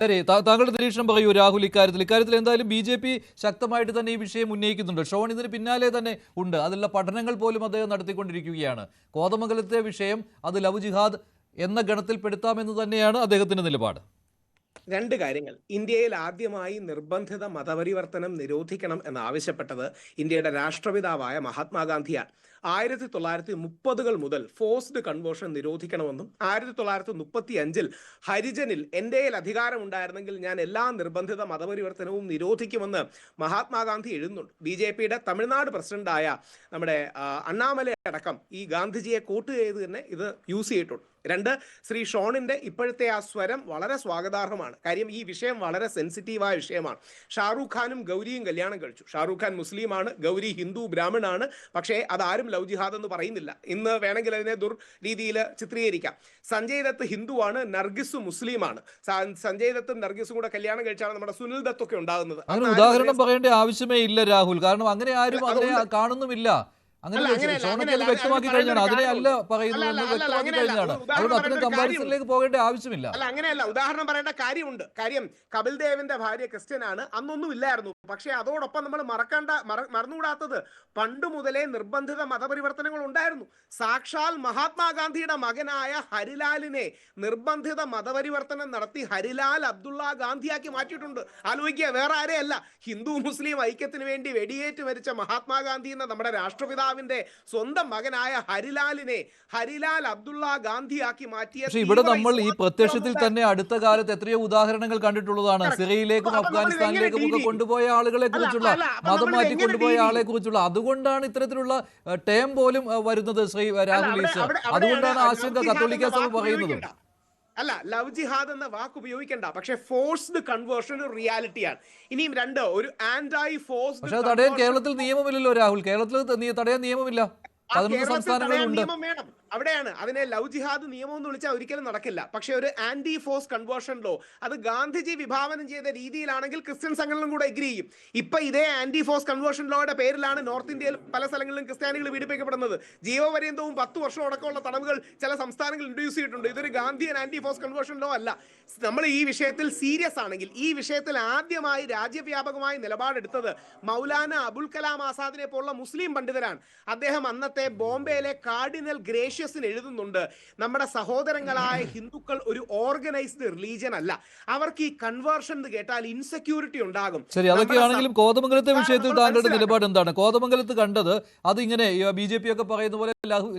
ശരി, താങ്കളുടെ നിരീക്ഷണം പറയൂ രാഹുൽ. ഇക്കാര്യത്തിൽ എന്തായാലും ബി.ജെ.പി ശക്തമായിട്ട് തന്നെ ഈ വിഷയം ഉന്നയിക്കുന്നുണ്ട്. ഷോൺ ഇതിന് പിന്നാലെ തന്നെ ഉണ്ട്. അതിലുള്ള പഠനങ്ങൾ പോലും അദ്ദേഹം നടത്തിക്കൊണ്ടിരിക്കുകയാണ്. കോതമംഗലത്തെ വിഷയം അത് ലവ് ജിഹാദ് എന്ന ഗണത്തിൽപ്പെടുത്താമെന്ന് തന്നെയാണ് അദ്ദേഹത്തിന്റെ നിലപാട്. രണ്ട് കാര്യങ്ങൾ. ഇന്ത്യയിൽ ആദ്യമായി നിർബന്ധിത മതപരിവർത്തനം നിരോധിക്കണം എന്നാവശ്യപ്പെട്ടത് ഇന്ത്യയുടെ രാഷ്ട്രപിതാവായ മഹാത്മാഗാന്ധിയാണ്. 1930 മുതൽ ഫോഴ്സ്ഡ് കൺവേർഷൻ നിരോധിക്കണമെന്നും 1935 ഹരിജനിൽ എൻ്റെ അധികാരം ഉണ്ടായിരുന്നെങ്കിൽ ഞാൻ എല്ലാ നിർബന്ധിത മതപരിവർത്തനവും നിരോധിക്കുമെന്ന് മഹാത്മാഗാന്ധി എഴുതുന്നുണ്ട്. BJP-യുടെ തമിഴ്നാട് പ്രസിഡന്റായ നമ്മുടെ അണ്ണാമലൈ അടക്കം ഈ ഗാന്ധിജിയെ കോട്ട് ചെയ്ത് തന്നെ ഇത് യൂസ് ചെയ്തിട്ടുണ്ട്. രണ്ട്, ശ്രീ ഷോണിന്റെ ഇപ്പോഴത്തെ ആ സ്വരം വളരെ സ്വാഗതാർഹമാണ്. കാര്യം ഈ വിഷയം വളരെ സെൻസിറ്റീവായ വിഷയമാണ്. ഷാറൂഖ് ഖാനും ഗൗരിയും കല്യാണം കഴിച്ചു. ഷാറൂഖ് ഖാൻ മുസ്ലിമാണ്, ഗൗരി ഹിന്ദു ബ്രാഹ്മണാണ്. പക്ഷേ അതാരും ലവ് ജിഹാദ് എന്ന് പറയുന്നില്ല. ഇന്ന് വേണമെങ്കിൽ അതിനെ രീതിയിൽ ചിത്രീകരിക്കാം. സഞ്ജയ് ദത്ത് ഹിന്ദുവാണ്, നർഗിസ് മുസ്ലിമാണ്. സഞ്ജയ് ദത്തും നർഗിസും കൂടെ കല്യാണം കഴിച്ചാണ് നമ്മുടെ സുനിൽ ദത്ത് ഒക്കെ ഉണ്ടാകുന്നത്. ഉദാഹരണം പറയേണ്ട ആവശ്യമേ ഇല്ല രാഹുൽ, കാരണം അങ്ങനെ ആരും അതിനെ കാണുന്നില്ല. അങ്ങനെ വ്യക്തമാക്കി കഴിഞ്ഞാണ്, അതിനെ അല്ല പറയുന്നത് വ്യക്തമാക്കി കഴിഞ്ഞാണ്. അതുകൊണ്ട് അത്തരം കമ്പാരിസണിലേക്ക് പോകേണ്ട ആവശ്യമില്ല. അല്ല, അങ്ങനെയല്ല. ഉദാഹരണം പറയേണ്ട കാര്യമുണ്ട്. കാര്യം കപിൽ ദേവിന്റെ ഭാര്യ ക്രിസ്ത്യൻ ആണ്, അന്നൊന്നും ഇല്ലായിരുന്നു. പക്ഷേ അതോടൊപ്പം നമ്മൾ മറന്നുകൂടാത്തത് പണ്ട് മുതലേ നിർബന്ധിത മതപരിവർത്തനങ്ങൾ ഉണ്ടായിരുന്നു. സാക്ഷാൽ മഹാത്മാഗാന്ധിയുടെ മകനായ ഹരിലാലിനെ നിർബന്ധിത മതപരിവർത്തനം നടത്തി ഹരിലാൽ അബ്ദുള്ള ഗാന്ധിയാക്കി മാറ്റിയിട്ടുണ്ട്. ആലോചിക്കുക, വേറെ ആരെയല്ല, ഹിന്ദു മുസ്ലിം ഐക്യത്തിന് വേണ്ടി വെടിയേറ്റ് മരിച്ച മഹാത്മാഗാന്ധി എന്ന നമ്മുടെ രാഷ്ട്രപിതാവിന്റെ സ്വന്തം മകനായ ഹരിലാലിനെ ഹരിലാൽ അബ്ദുള്ള ഗാന്ധിയാക്കി മാറ്റിയ. ഇവിടെ നമ്മൾ ഈ പ്രത്യക്ഷത്തിൽ തന്നെ അടുത്ത കാലത്ത് എത്രയോ ഉദാഹരണങ്ങൾ കണ്ടിട്ടുള്ളതാണ്. സിറിയയിലേക്കും അഫ്ഗാനിസ്ഥാനിലേക്കും ഒക്കെ കൊണ്ടുപോയ ആളുകളെ കുറിച്ചുള്ള, മതം മാറ്റി കൊണ്ടുപോയ ആളെ കുറിച്ചുള്ള. അതുകൊണ്ടാണ് ഇത്തരത്തിലുള്ള ടേം പോലും വരുന്നത് ശ്രീ രാഹുൽ ഈശ്വർ. അതുകൊണ്ടാണ് ആശങ്ക കത്തോലിക്ക സഭ പറയുന്നത്. അല്ല, ലവ് ജിഹാദ് എന്ന വാക്ക് ഉപയോഗിക്കണ്ട. പക്ഷെ ഫോഴ്സ്ഡ് കൺവേർഷൻ ഒരു റിയാലിറ്റിയാണ്. ഇനിയും രണ്ട്, ഒരു ആന്റൈ ഫോഴ്സ്ഡ്. പക്ഷെ തടയാൻ കേരളത്തിൽ നിയമമില്ലല്ലോ രാഹുൽ. കേരളത്തിൽ തടയാൻ നിയമമില്ല. 13 സംസ്ഥാനങ്ങളിലുണ്ട്. നിയമം വേണം. അവിടെയാണ് അതിനെ ലവ് ജിഹാദ് നിയമം എന്ന് വിളിച്ചാൽ ഒരിക്കലും നടക്കില്ല. പക്ഷെ ഒരു ആന്റി ഫോഴ്സ് കൺവേർഷൻ ലോ, അത് ഗാന്ധിജി വിഭാവനം ചെയ്ത രീതിയിലാണെങ്കിൽ ക്രിസ്ത്യൻ സംഘടനകളും കൂടെ എഗ്രി ചെയ്യും. ഇപ്പൊ ഇതേ ആന്റി ഫോഴ്സ് കൺവേർഷൻ ലോയുടെ പേരിലാണ് നോർത്ത് ഇന്ത്യയിൽ പല സ്ഥലങ്ങളിലും ക്രിസ്ത്യാനികൾ പീഡിപ്പിക്കപ്പെടുന്നത്. ജീവപര്യന്തവും 10 വർഷം അടക്കമുള്ള തടവുകൾ ചില സംസ്ഥാനങ്ങൾ ഇൻട്രൊഡ്യൂസ് ചെയ്തിട്ടുണ്ട്. ഇതൊരു Gandhian anti force conversion law അല്ല. നമ്മൾ ഈ വിഷയത്തിൽ സീരിയസ് ആണെങ്കിൽ, ഈ വിഷയത്തിൽ ആദ്യമായി രാജ്യവ്യാപകമായി നിലപാടെടുത്തത് മൗലാന അബുൽ കലാം ആസാദിനെ പോലുള്ള മുസ്ലിം പണ്ഡിതരാണ്. അദ്ദേഹം അന്നത്തെ ബോംബെയിലെ കാർഡിനൽ ഗ്രേഷ്യസിന് എഴുതുന്നുണ്ട്, നമ്മുടെ സഹോദരങ്ങളായ ഹിന്ദുക്കൾ ഒരു ഓർഗനൈസ്ഡ് റിലീജിയൻ അല്ല, അവർക്ക് ഈ കൺവേർഷൻ എന്ന് കേട്ടാൽ ഇൻസെക്യൂരിറ്റി ഉണ്ടാകും. ശരി, അതൊക്കെയാണെങ്കിലും കോതമംഗലത്തെ വിഷയത്തിൽ താങ്കളുടെ നിലപാട് എന്താണ്? കോതമംഗലത്ത് കണ്ടത് അതിങ്ങനെ BJP ഒക്കെ പറയുന്ന പോലെ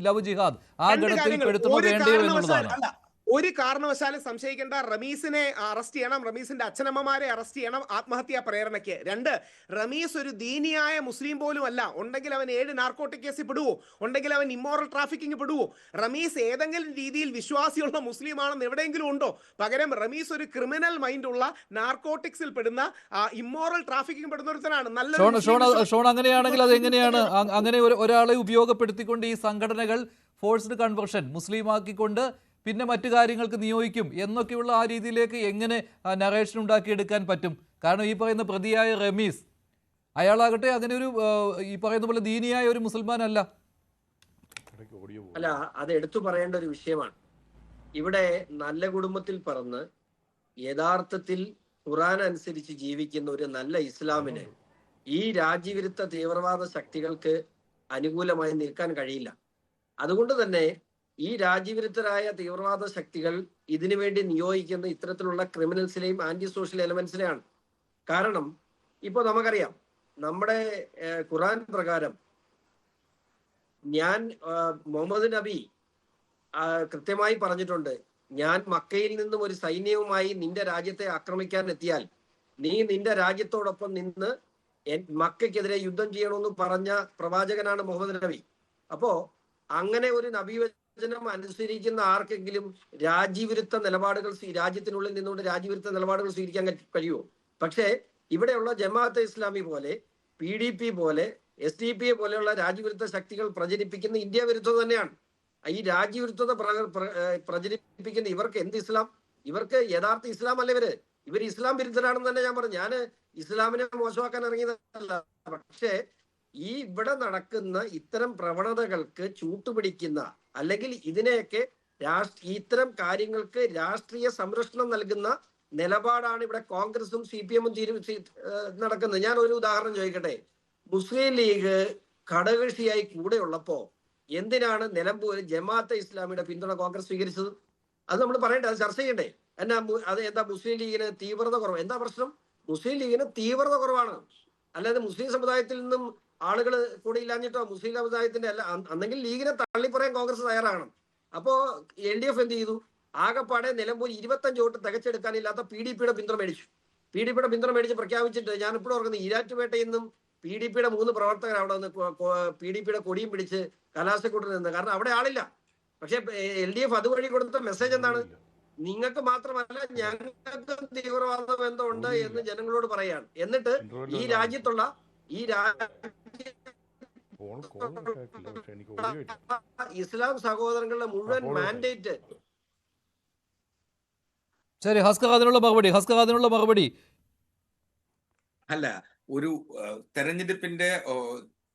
ലവ് ജിഹാദ് ആ ഗണത്തിൽ പെടുത്തണോ വേണ്ടയോ എന്നുള്ളതാണ്. ഒരു കാരണവശാലും സംശയിക്കേണ്ട, റമീസിനെ അറസ്റ്റ് ചെയ്യണം, റമീസിന്റെ അച്ഛനമ്മമാരെ അറസ്റ്റ് ചെയ്യണം ആത്മഹത്യാ പ്രേരണയ്ക്ക്. രണ്ട്, റമീസ് ഒരു ദീനിയായ മുസ്ലിം പോലും അല്ല. ഉണ്ടെങ്കിൽ അവൻ 7 നാർക്കോട്ടിക് കേസിൽ പെടുവോ? ഉണ്ടെങ്കിൽ അവൻ ഇമ്മോറൽ ട്രാഫിക്കിംഗ് പെടുവോ? റമീസ് ഏതെങ്കിലും രീതിയിൽ വിശ്വാസിയുള്ള മുസ്ലിം ആണെന്ന് എവിടെയെങ്കിലും ഉണ്ടോ? പകരം റമീസ് ഒരു ക്രിമിനൽ മൈൻഡുള്ള, നാർക്കോട്ടിക്സിൽ പെടുന്ന, ഇമ്മോറൽ ട്രാഫിക്കിംഗ് പെടുന്ന ഒരുത്തനാണ്. ഷോൺ, അങ്ങനെയാണെങ്കിൽ അത് എങ്ങനെയാണ് അങ്ങനെ ഒരാളെ ഉപയോഗപ്പെടുത്തിക്കൊണ്ട് ഈ സംഘടനകൾ ഫോഴ്സ്ഡ് കൺവേർഷൻ മുസ്ലിം ആക്കിക്കൊണ്ട് പിന്നെ മറ്റു കാര്യങ്ങൾക്ക് നിയോഗിക്കും എന്നൊക്കെയുള്ള ആ രീതിയിലേക്ക് എങ്ങനെ നറേഷൻ ഉണ്ടാക്കിയെടുക്കാൻ പറ്റും? കാരണം ഈ പറയുന്ന പ്രതിയായ റമീസ്, അയാളാകട്ടെ അങ്ങനെ ഒരു ഈ പറയുന്ന പോലെ ദീനിയായ ഒരു മുസൽമാൻ അല്ല. അത് എടുത്തു പറയേണ്ട ഒരു വിഷയമാണ്. ഇവിടെ നല്ല കുടുംബത്തിൽ പറന്ന് യഥാർത്ഥത്തിൽ ഖുർആൻ അനുസരിച്ച് ജീവിക്കുന്ന ഒരു നല്ല ഇസ്ലാമിന് ഈ രാജ്യവിരുദ്ധ തീവ്രവാദ ശക്തികൾക്ക് അനുകൂലമായി നിൽക്കാൻ കഴിയില്ല. അതുകൊണ്ട് തന്നെ ഈ രാജ്യവിരുദ്ധരായ തീവ്രവാദ ശക്തികൾ ഇതിനു വേണ്ടി നിയോഗിക്കുന്ന ഇത്തരത്തിലുള്ള ക്രിമിനൽസിലെയും ആന്റി സോഷ്യൽ എലമെന്റ്സിലെയാണ്. കാരണം ഇപ്പൊ നമുക്കറിയാം, നമ്മുടെ ഖുർആൻ പ്രകാരം മുഹമ്മദ് നബി കൃത്യമായി പറഞ്ഞിട്ടുണ്ട്, ഞാൻ മക്കയിൽ നിന്നും ഒരു സൈന്യവുമായി നിന്റെ രാജ്യത്തെ ആക്രമിക്കാൻ എത്തിയാൽ നീ നിന്റെ രാജ്യത്തോടൊപ്പം നിന്ന് മക്കയ്ക്കെതിരെ യുദ്ധം ചെയ്യണമെന്ന് പറഞ്ഞ പ്രവാചകനാണ് മുഹമ്മദ് നബി. അപ്പോ അങ്ങനെ ഒരു നബിവചനം അനുസരിക്കുന്ന ആർക്കെങ്കിലും രാജ്യവിരുദ്ധ നിലപാടുകൾ രാജ്യത്തിനുള്ളിൽ നിന്നുകൊണ്ട് രാജ്യവിരുദ്ധ നിലപാടുകൾ സ്വീകരിക്കാൻ കഴിയുമോ? പക്ഷേ ഇവിടെയുള്ള ജമാഅത്തെ ഇസ്ലാമി പോലെ, PDP പോലെ, SDP പോലെയുള്ള രാജ്യവിരുദ്ധ ശക്തികൾ പ്രചരിപ്പിക്കുന്ന ഇന്ത്യ വിരുദ്ധത തന്നെയാണ്. ഈ രാജ്യവിരുദ്ധത പ്രചരിപ്പിക്കുന്ന ഇവർക്ക് എന്ത് ഇസ്ലാം? ഇവർക്ക് യഥാർത്ഥ ഇസ്ലാം അല്ല. ഇവർ ഇസ്ലാം വിരുദ്ധരാണെന്ന് തന്നെ ഞാൻ പറഞ്ഞു. ഞാൻ ഇസ്ലാമിനെ മോശമാക്കാൻ ഇറങ്ങിയതല്ല. പക്ഷേ ഈ ഇവിടെ നടക്കുന്ന ഇത്തരം പ്രവണതകൾക്ക് ചൂട്ടുപിടിക്കുന്ന, അല്ലെങ്കിൽ ഇതിനെയൊക്കെ ഇത്തരം കാര്യങ്ങൾക്ക് രാഷ്ട്രീയ സംരക്ഷണം നൽകുന്ന നിലപാടാണ് ഇവിടെ കോൺഗ്രസും CPM-ഉം നടക്കുന്നത്. ഞാൻ ഒരു ഉദാഹരണം ചോദിക്കട്ടെ. മുസ്ലിം ലീഗ് ഘടകകക്ഷിയായി കൂടെ ഉള്ളപ്പോ എന്തിനാണ് നിലമ്പൂർ ജമാഅത്തെ ഇസ്ലാമിയുടെ പിന്തുണ കോൺഗ്രസ് സ്വീകരിച്ചത്? അത് നമ്മൾ പറയണ്ടേ, അത് ചർച്ച ചെയ്യണ്ടേ? അത് എന്താ മുസ്ലിം ലീഗിന് തീവ്രത കുറവ്? എന്താ പ്രശ്നം? മുസ്ലിം ലീഗിന് തീവ്രത കുറവാണ്. അല്ലാതെ മുസ്ലിം സമുദായത്തിൽ നിന്നും ആളുകൾ കൂടെ ഇല്ലാഞ്ഞിട്ടോ മുസ്ലിം സമുദായത്തിന്റെ അല്ല. അന്നെങ്കിൽ ലീഗിനെ തള്ളിപ്പറയാൻ കോൺഗ്രസ് തയ്യാറാകണം. അപ്പോ LDF എന്ത് ചെയ്തു? ആകെപ്പാടെ നിലമ്പൂർ 25 വോട്ട് തികച്ചെടുക്കാനില്ലാത്ത PDPയുടെ പിന്തുണ മേടിച്ചു. PDPയുടെ പിന്തുണ മേടിച്ച് പ്രഖ്യാപിച്ചിട്ട് ഞാൻ ഇപ്പോഴും ഓർക്കുന്നത്, ഈരാറ്റുപേട്ടയിൽ നിന്നും PDPയുടെ 3 പ്രവർത്തകർ അവിടെ നിന്ന് PDPയുടെ കൊടിയും പിടിച്ച് കലാശക്കൂട്ടിൽ നിന്ന്. കാരണം അവിടെ ആളില്ല. പക്ഷെ LDF അതുവഴി കൊടുത്ത മെസ്സേജ് എന്താണ്? നിങ്ങൾക്ക് മാത്രമല്ല ഞങ്ങൾക്കും തീവ്രവാദ ബന്ധമുണ്ട് എന്ന് ജനങ്ങളോട് പറയാണ്. എന്നിട്ട് ഈ രാജ്യത്തുള്ള ഇസ്ലാം സഹോദരങ്ങളുടെ മുഴുവൻ മാൻഡേറ്റ്. ശരി, ഹസ്കർ അതിനുള്ള മറുപടി. അല്ല, ഒരു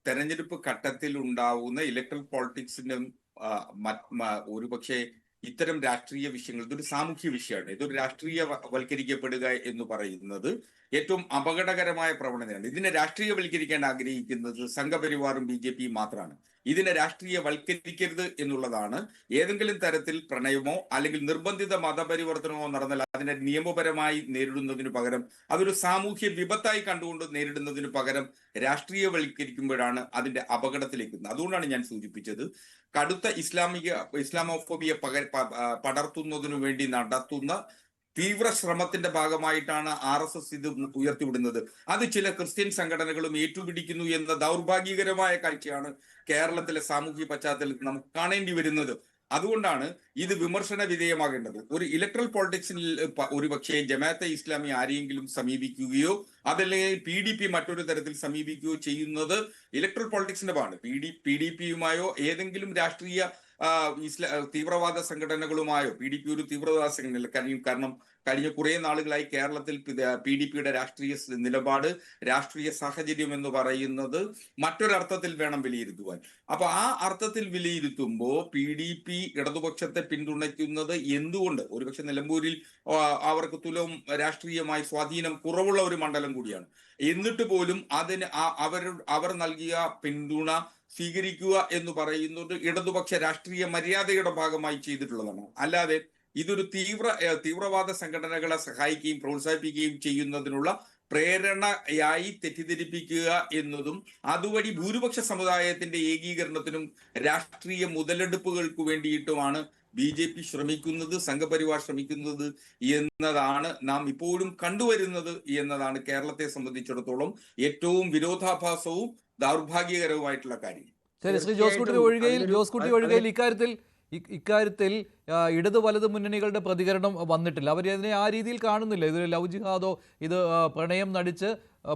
തെരഞ്ഞെടുപ്പ് ഘട്ടത്തിൽ ഉണ്ടാവുന്ന ഇലക്ട്രൽ പോളിറ്റിക്സിനും ഒരുപക്ഷെ ഇത്തരം രാഷ്ട്രീയ വിഷയങ്ങൾ, ഇതൊരു സാമൂഹ്യ വിഷയമാണ്. ഇതൊരു രാഷ്ട്രീയവൽക്കരിക്കപ്പെടുക എന്ന് പറയുന്നത് ഏറ്റവും അപകടകരമായ പ്രവണതയാണ്. ഇതിനെ രാഷ്ട്രീയവൽക്കരിക്കാൻ ആഗ്രഹിക്കുന്നത് സംഘപരിവാറും BJP മാത്രമാണ്. ഇതിനെ രാഷ്ട്രീയവൽക്കരിക്കരുത് എന്നുള്ളതാണ്. ഏതെങ്കിലും തരത്തിൽ പ്രണയമോ അല്ലെങ്കിൽ നിർബന്ധിത മതപരിവർത്തനമോ നടന്നാൽ അതിനെ നിയമപരമായി നേരിടുന്നതിനു പകരം അതൊരു സാമൂഹ്യ വിപത്തായി കണ്ടുകൊണ്ട് നേരിടുന്നതിനു പകരം രാഷ്ട്രീയവൽക്കരിക്കുമ്പോഴാണ് അതിന്റെ അപകടത്തിലേക്കുന്നത്. അതുകൊണ്ടാണ് ഞാൻ സൂചിപ്പിച്ചത്, കടുത്ത ഇസ്ലാമോഫോബിയ പടർത്തുന്നതിനു വേണ്ടി നടത്തുന്ന തീവ്ര ശ്രമത്തിന്റെ ഭാഗമായിട്ടാണ് RSS ഇത് ഉയർത്തിവിടുന്നത്. അത് ചില ക്രിസ്ത്യൻ സംഘടനകളും ഏറ്റുപിടിക്കുന്നു എന്ന ദൗർഭാഗ്യകരമായ കാഴ്ചയാണ് കേരളത്തിലെ സാമൂഹ്യ പശ്ചാത്തലത്തിൽ നമുക്ക് കാണേണ്ടി വരുന്നത്. അതുകൊണ്ടാണ് ഇത് വിമർശന വിധേയമാകേണ്ടത്. ഒരു ഇലക്ട്രൽ പോളിറ്റിക്സിൽ ഒരുപക്ഷെ ജമാഅത്തെ ഇസ്ലാമി ആരെയെങ്കിലും സമീപിക്കുകയോ അതല്ലെങ്കിൽ PDP മറ്റൊരു തരത്തിൽ സമീപിക്കുകയോ ചെയ്യുന്നത് ഇലക്ട്രൽ പോളിറ്റിക്സിന്റെ ഭാഗമാണ്. PDPയുമായോ ഏതെങ്കിലും രാഷ്ട്രീയ തീവ്രവാദ സംഘടനകളുമായോ PDP ഒരു തീവ്രവാദ സംഘടനയല്ല. കാരണം കഴിഞ്ഞ കുറെ നാളുകളായി കേരളത്തിൽ PDPയുടെ രാഷ്ട്രീയ നിലപാട്, രാഷ്ട്രീയ സാഹചര്യം എന്ന് പറയുന്നത് മറ്റൊരർത്ഥത്തിൽ വേണം വിലയിരുത്തുവാൻ. അപ്പൊ ആ അർത്ഥത്തിൽ വിലയിരുത്തുമ്പോൾ PDP ഇടതുപക്ഷത്തെ പിന്തുണയ്ക്കുന്നത് എന്തുകൊണ്ട്? ഒരുപക്ഷെ നിലമ്പൂരിൽ അവർക്ക് തുലവും രാഷ്ട്രീയമായി സ്വാധീനം കുറവുള്ള ഒരു മണ്ഡലം കൂടിയാണ്. എന്നിട്ട് പോലും അതിന് അവർ നൽകിയ പിന്തുണ സ്വീകരിക്കുക എന്ന് പറയുന്നത് ഇടതുപക്ഷ രാഷ്ട്രീയ മര്യാദയുടെ ഭാഗമായി ചെയ്തിട്ടുള്ളതാണ്. അല്ലാതെ ഇതൊരു തീവ്രവാദ സംഘടനകളെ സഹായിക്കുകയും പ്രോത്സാഹിപ്പിക്കുകയും ചെയ്യുന്നതിനുള്ള പ്രേരണയായി തെറ്റിദ്ധരിപ്പിക്കുക എന്നതും അതുവഴി ഭൂരിപക്ഷ സമുദായത്തിന്റെ ഏകീകരണത്തിനും രാഷ്ട്രീയ മുതലെടുപ്പുകൾക്ക് വേണ്ടിയിട്ടുമാണ് BJP ശ്രമിക്കുന്നത്, സംഘപരിവാർ ശ്രമിക്കുന്നത് എന്നതാണ് നാം ഇപ്പോഴും കണ്ടുവരുന്നത് എന്നതാണ് കേരളത്തെ സംബന്ധിച്ചിടത്തോളം ഏറ്റവും വിരോധാഭാസവും ദൗർഭാഗ്യകരവുമായിട്ടുള്ള കാര്യം. ശരി, ശ്രീ ജോസ് കുട്ടി ഒഴികയിൽ ഇക്കാര്യത്തിൽ ഇടത് വലത് മുന്നണികളുടെ പ്രതികരണം വന്നിട്ടില്ല. അവർ അതിനെ ആ രീതിയിൽ കാണുന്നില്ല. ഇതൊരു ലവ് ജിഹാദോ ഇത് പ്രണയം നടിച്ച്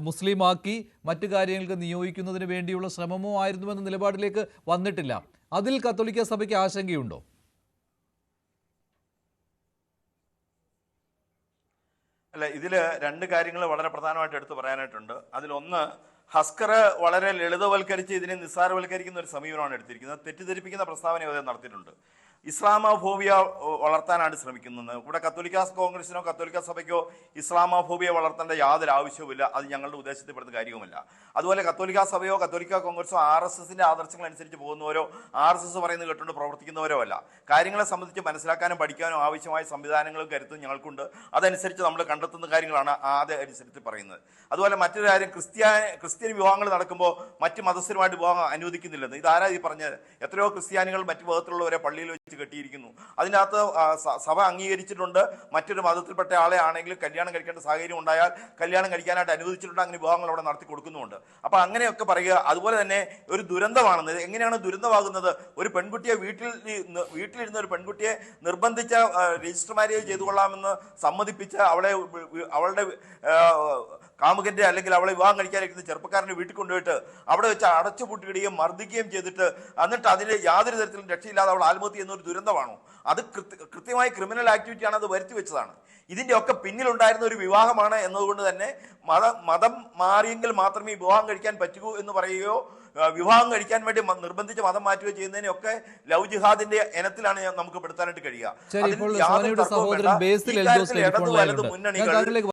മുസ്ലിമാക്കി മറ്റു കാര്യങ്ങൾക്ക് നിയോഗിക്കുന്നതിന് വേണ്ടിയുള്ള ശ്രമമോ ആയിരുന്നുവെന്ന നിലപാടിലേക്ക് വന്നിട്ടില്ല. അതിൽ കത്തോലിക്ക സഭയ്ക്ക് ആശങ്കയുണ്ടോ? അല്ല, ഇതിൽ രണ്ട് കാര്യങ്ങൾ വളരെ പ്രധാനമായിട്ട് എടുത്തു പറയാനായിട്ടുണ്ട്. അതിലൊന്ന്, ഹസ്കർ വളരെ ലളിതവൽക്കരിച്ച് ഇതിനെ നിസ്സാരവൽക്കരിക്കുന്ന ഒരു സമീപനമാണ് എടുത്തിരിക്കുന്നത്. തെറ്റിദ്ധരിപ്പിക്കുന്ന പ്രസ്താവന അദ്ദേഹം നടത്തിയിട്ടുണ്ട്. ഇസ്ലാമോഫോബിയ വളർത്താനാണ് ശ്രമിക്കുന്നത്. ഇവിടെ കത്തോലിക്ക കോൺഗ്രസിനോ കത്തോലിക്ക സഭയ്ക്കോ ഇസ്ലാമോഫോബിയ വളർത്തേണ്ട യാതൊരു ആവശ്യവുമില്ല. അത് ഞങ്ങളുടെ ഉദ്ദേശത്തിൽപ്പെടുന്ന കാര്യവുമല്ല. അതുപോലെ കത്തോലിക്ക സഭയോ കത്തോലിക്ക കോൺഗ്രസോ RSSന്റെ ആദർശങ്ങൾ അനുസരിച്ച് പോകുന്നവരോ RSS പറയുന്നത് കേട്ടുകൊണ്ട് പ്രവർത്തിക്കുന്നവരോ അല്ല. കാര്യങ്ങളെ സംബന്ധിച്ച് മനസ്സിലാക്കാനും പഠിക്കാനും ആവശ്യമായ സംവിധാനങ്ങളും കരുത്തും ഞങ്ങൾക്കുണ്ട്. അതനുസരിച്ച് നമ്മൾ കണ്ടെത്തുന്ന കാര്യങ്ങളാണ് അതനുസരിച്ച് പറയുന്നത്. അതുപോലെ മറ്റൊരു കാര്യം, ക്രിസ്ത്യൻ വിവാഹങ്ങൾ നടക്കുമ്പോൾ മറ്റ് മതസ്ഥരുമായിട്ട് വിവാഹം അനുവദിക്കുന്നില്ലെന്ന് ഇതാരാ ഈ പറഞ്ഞത്? എത്രയോ ക്രിസ്ത്യാനികൾ മറ്റു മതത്തിലുള്ളവരെ പള്ളിയിൽ കെട്ടിയിരിക്കുന്നു. അതിനകത്ത് സഭ അംഗീകരിച്ചിട്ടുണ്ട് മറ്റൊരു മതത്തിൽപ്പെട്ട ആളെ ആണെങ്കിൽ കല്യാണം കഴിക്കേണ്ട സാഹചര്യം ഉണ്ടായാൽ കല്യാണം കഴിക്കാനായിട്ട് അനുവദിച്ചിട്ടുണ്ട്. അങ്ങനെ വിവാഹങ്ങൾ അവിടെ നടത്തി കൊടുക്കുന്നുമുണ്ട്. അപ്പൊ അങ്ങനെയൊക്കെ പറയുക. അതുപോലെ തന്നെ ഒരു ദുരന്തമാണെന്ന്. എങ്ങനെയാണ് ദുരന്തമാകുന്നത്? ഒരു പെൺകുട്ടിയെ വീട്ടിലിരുന്ന ഒരു പെൺകുട്ടിയെ നിർബന്ധിച്ച രജിസ്റ്റർ മാരേജ് ചെയ്തു കൊള്ളാമെന്ന് സമ്മതിപ്പിച്ച് അവളുടെ കാമുകന്റെ അല്ലെങ്കിൽ അവളെ വിവാഹം കഴിക്കാനിരിക്കുന്ന ചെറുപ്പക്കാരനെ വീട്ടിൽ കൊണ്ടുപോയിട്ട് അവിടെ വെച്ച് അടച്ചുപൂട്ടിയിടുകയും മർദ്ദിക്കുകയും ചെയ്തിട്ട് എന്നിട്ട് അതിന് യാതൊരു തരത്തിലും രക്ഷയില്ലാതെ അവൾ ആത്മഹത്യ എന്നൊരു ഒരു ദുരന്തമാണോ? അത് കൃത്യമായി ക്രിമിനൽ ആക്ടിവിറ്റിയാണ്, അത് വരുത്തി വെച്ചതാണ്. ഇതിന്റെ ഒക്കെ പിന്നിലുണ്ടായിരുന്ന ഒരു വിവാഹമാണ് എന്നതുകൊണ്ട് തന്നെ മതം മാറിയെങ്കിൽ മാത്രമേ വിവാഹം കഴിക്കാൻ പറ്റൂ എന്ന് പറയുകയോ വിവാഹം കഴിക്കാൻ വേണ്ടി നിർബന്ധിച്ച് മതം മാറ്റുകയോ ചെയ്യുന്നതിനൊക്കെ ലവ് ജിഹാദിന്റെ ഇനത്തിലാണ് നമുക്ക് പെടുത്താനായിട്ട് കഴിയുക. ശരി, ഇപ്പോൾ സോനിയുടെ സഹോദരൻ ബേസിൽ എൽദോസ് ടെലിഫോൺ ലൈനിലുണ്ട്. മുന്നണികൾ